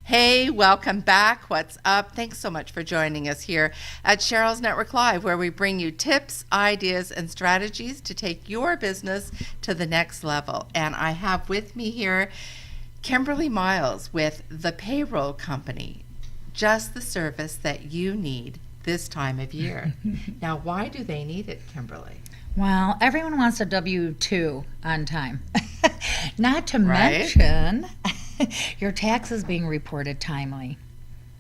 Hey, welcome back. What's up? Thanks so much for joining us here at Sheryl's Network Live, where we bring you tips, ideas, and strategies to take your business to the next level. And I have with me here Kimberley Miles with the Payroll Company, just the service that you need this time of year. Now, why do they need it, Kimberley? Well, everyone wants a W-2 on time. Not to Right. mention your taxes being reported timely.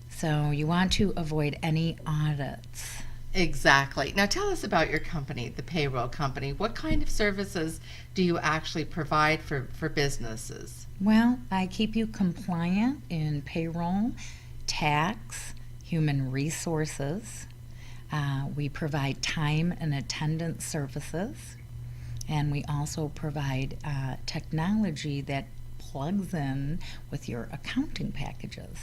So you want to avoid any audits. Exactly. Now tell us about your company, the Payroll Company. What kind of services do you actually provide for businesses? Well, I keep you compliant in payroll, tax, human resources. We provide time and attendance services. And we also provide technology that plugs in with your accounting packages.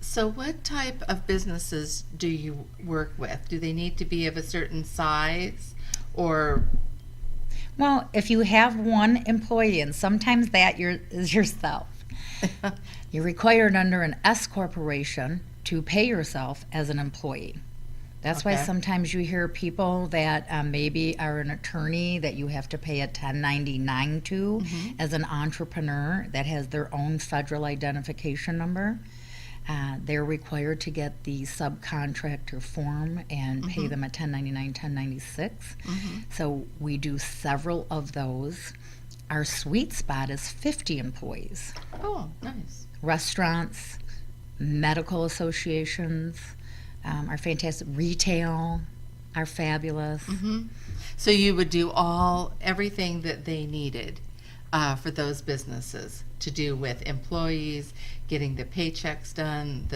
So what type of businesses do you work with? Do they need to be of a certain size or? Well, if you have one employee, and sometimes that is yourself, you're required under an S corporation to pay yourself as an employee. That's why Okay. sometimes you hear people that maybe are an attorney that you have to pay a 1099 to as an entrepreneur that has their own federal identification number. They're required to get the subcontractor form and pay them a 1099, 1096. So we do several of those. Our sweet spot is 50 employees. Oh, nice. Restaurants, medical associations, are fantastic. Retail are fabulous. So you would do everything that they needed for those businesses to do with employees, getting the paychecks done,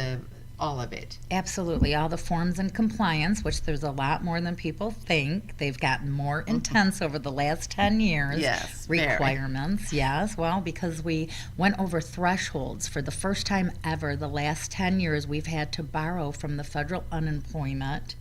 all of it. Absolutely. All the forms and compliance, which there's a lot more than people think. They've gotten more intense over the last 10 years. Yes, very. Requirements, yes. Well, because we went over thresholds. For the first time ever, the last 10 years, we've had to borrow from the federal unemployment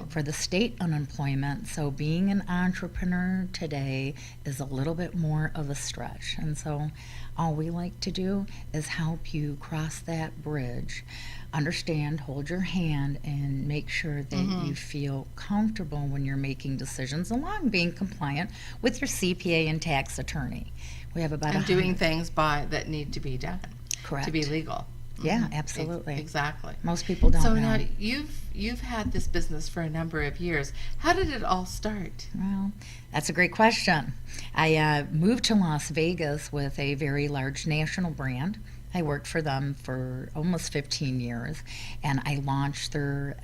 for the state unemployment. So being an entrepreneur today is a little bit more of a stretch. And so all we like to do is help you cross that bridge. Understand, hold your hand, and make sure that you feel comfortable when you're making decisions along being compliant with your CPA and tax attorney. We have about And doing things that need to be done. Correct. To be legal. Yeah, absolutely. Exactly. Most people don't So know. now you've had this business for a number of years. How did it all start? Well, that's a great question. I moved to Las Vegas with a very large national brand. I worked for them for almost 15 years, and I launched their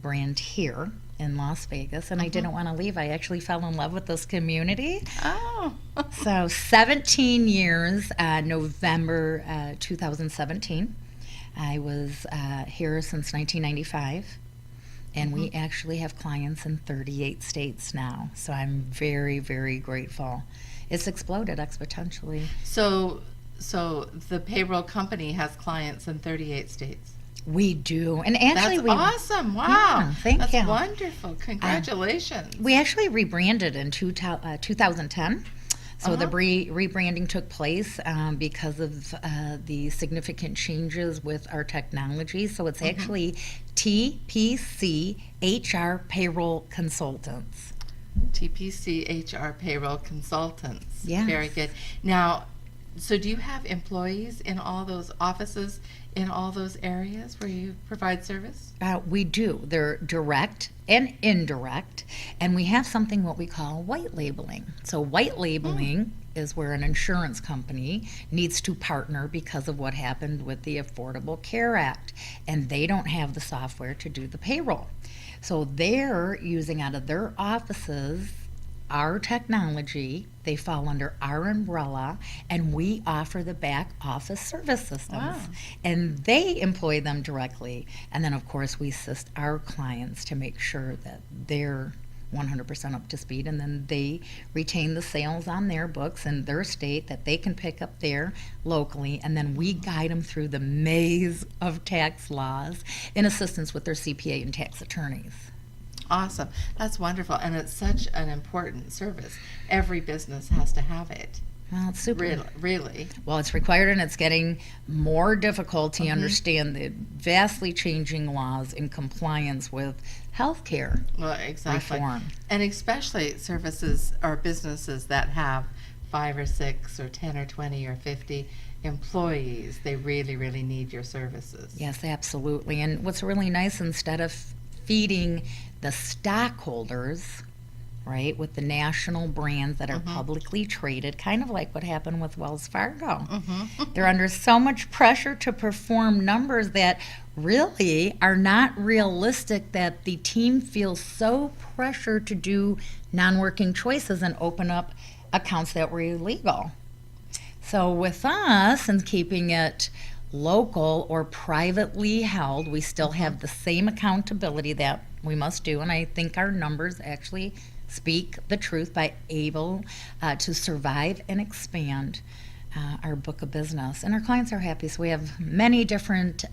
brand here in Las Vegas, and I didn't want to leave. I actually fell in love with this community. Oh. So 17 years, November 2017. I was here since 1995. And we actually have clients in 38 states now. So I'm very, very grateful. It's exploded exponentially. So the payroll company has clients in 38 states. We do. And actually That's awesome. Wow. Yeah, thank That's you. wonderful. Congratulations. We actually rebranded in 2010. So the rebranding took place because of the significant changes with our technology. So it's actually TPC HR Payroll Consultants. TPC HR Payroll Consultants. Yes. Very good. Now, so do you have employees in all those offices, in all those areas where you provide service? We do. They're direct and indirect, and we have something what we call white labeling. So white labeling is where an insurance company needs to partner because of what happened with the Affordable Care Act, and they don't have the software to do the payroll. So they're using out of their offices our technology. They fall under our umbrella, and we offer the back office service systems. Wow. And they employ them directly. And then, of course, we assist our clients to make sure that they're 100% up to speed, and then they retain the sales on their books in their state that they can pick up there locally, and then we guide them through the maze of tax laws in assistance with their CPA and tax attorneys. Awesome. That's wonderful. And it's such an important service. Every business has to have it. Well, it's super. Really. Well, it's required and it's getting more difficult to understand the vastly changing laws in compliance with healthcare Well, exactly. reform. And especially services or businesses that have 5 or 6 or 10 or 20 or 50 employees. They really, really need your services. Yes, absolutely. And what's really nice, instead of feeding the stockholders, right, with the national brands that are publicly traded, kind of like what happened with Wells Fargo. They're under so much pressure to perform numbers that really are not realistic, that the team feels so pressured to do non-working choices and open up accounts that were illegal. So with us and keeping it local or privately held, we still have the same accountability that we must do, and I think our numbers actually speak the truth by able to survive and expand our book of business. And our clients are happy, so we have many different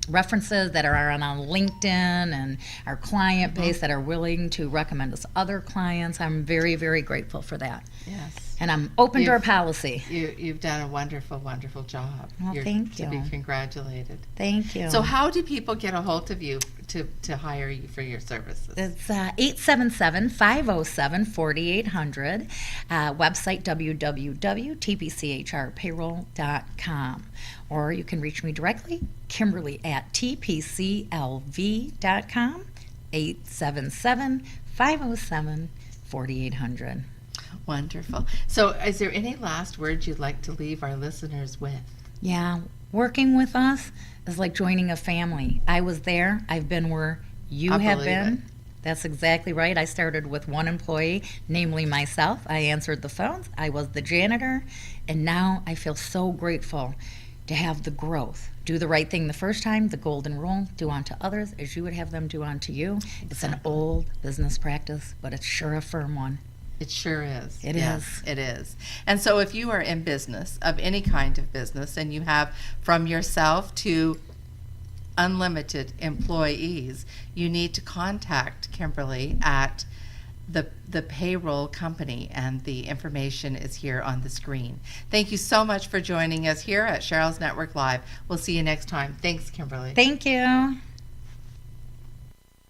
references that are on LinkedIn and our client base that are willing to recommend us other clients. I'm very, very grateful for that. Yes. And I'm open door policy. You've done a wonderful, wonderful job. Well, You're thank to you. be congratulated. Thank you. So how do people get a hold of you to hire you for your services? It's 877-507-4800. Website www.tpchrpayroll.com. Or you can reach me directly, Kimberly at tpclv.com, 877-507-4800. Wonderful. So is there any last words you'd like to leave our listeners with? Yeah, working with us is like joining a family. I was there. I've been where you I have believe been. it. That's exactly right. I started with one employee, namely myself. I answered the phones. I was the janitor. And now I feel so grateful to have the growth. Do the right thing the first time, the golden rule, do unto others as you would have them do unto you. It's an old business practice, but it's sure a firm one. It sure is. It Yes, is. it is. And so if you are in business, of any kind of business, and you have from yourself to unlimited employees, you need to contact Kimberly at the payroll company, and the information is here on the screen. Thank you so much for joining us here at Sheryl's Network Live. We'll see you next time. Thanks, Kimberly. Thank you.